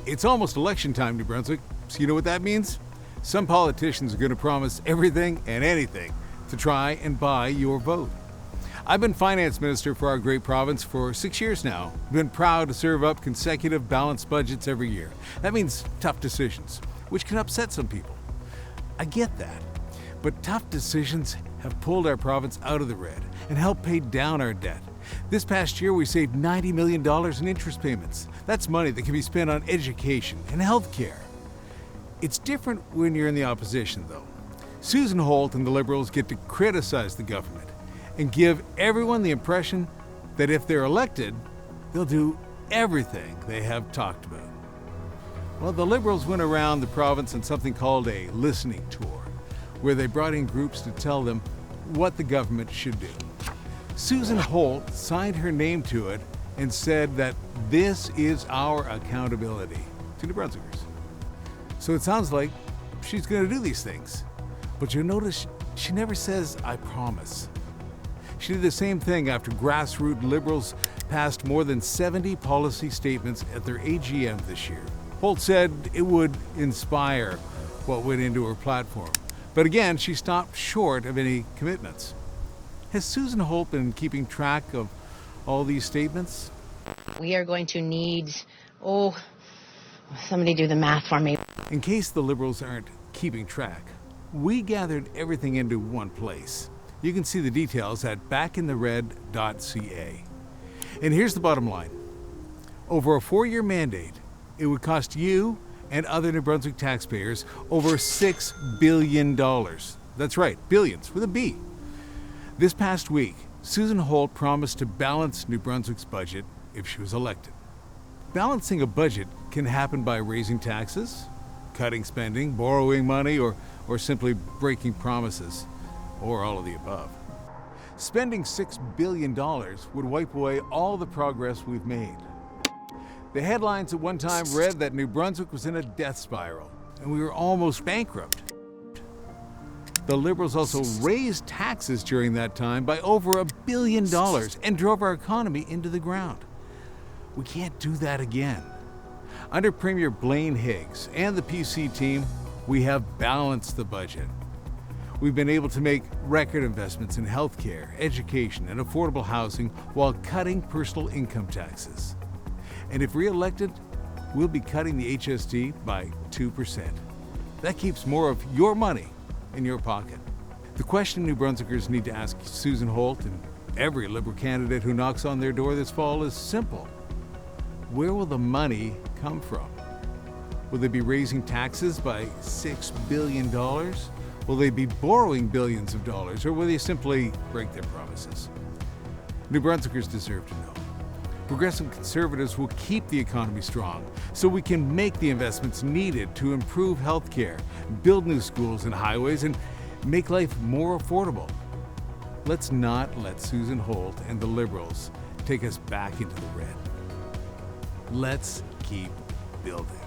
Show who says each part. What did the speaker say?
Speaker 1: It's almost election time, New Brunswick, so you know what that means? Some politicians are going to promise everything and anything to try and buy your vote. I've been finance minister for our great province for 6 years now. I've been proud to serve up consecutive balanced budgets every year. That means tough decisions, which can upset some people. I get that, but tough decisions have pulled our province out of the red and helped pay down our debt. This past year, we saved $90 million in interest payments. That's money that can be spent on education and health care. It's different when you're in the opposition, though. Susan Holt and the Liberals get to criticize the government and give everyone the impression that if they're elected, they'll do everything they have talked about. Well, the Liberals went around the province on something called a listening tour, where they brought in groups to tell them what the government should do. Susan Holt signed her name to it and said that this is our accountability to New Brunswickers. So it sounds like she's going to do these things. But you'll notice she never says, "I promise." She did the same thing after grassroots Liberals passed more than 70 policy statements at their AGM this year. Holt said it would inspire what went into her platform. But again, she stopped short of any commitments. Has Susan Holt been keeping track of all these statements?
Speaker 2: We are going to need, somebody do the math for me.
Speaker 1: In case the Liberals aren't keeping track, we gathered everything into one place. You can see the details at backinthered.ca. And here's the bottom line. Over a 4-year mandate, it would cost you and other New Brunswick taxpayers over $6 billion. That's right, billions with a B. This past week, Susan Holt promised to balance New Brunswick's budget if she was elected. Balancing a budget can happen by raising taxes, cutting spending, borrowing money, or simply breaking promises, or all of the above. Spending $6 billion would wipe away all the progress we've made. The headlines at one time read that New Brunswick was in a death spiral, and we were almost bankrupt. The Liberals also raised taxes during that time by over $1 billion and drove our economy into the ground. We can't do that again. Under Premier Blaine Higgs and the PC team, we have balanced the budget. We've been able to make record investments in healthcare, education, and affordable housing while cutting personal income taxes. And if re-elected, we'll be cutting the HST by 2%. That keeps more of your money in your pocket. The question New Brunswickers need to ask Susan Holt and every Liberal candidate who knocks on their door this fall is simple. Where will the money come from? Will they be raising taxes by $6 billion? Will they be borrowing billions of dollars, or will they simply break their promises? New Brunswickers deserve to know. Progressive Conservatives will keep the economy strong so we can make the investments needed to improve healthcare, build new schools and highways, and make life more affordable. Let's not let Susan Holt and the Liberals take us back into the red. Let's keep building.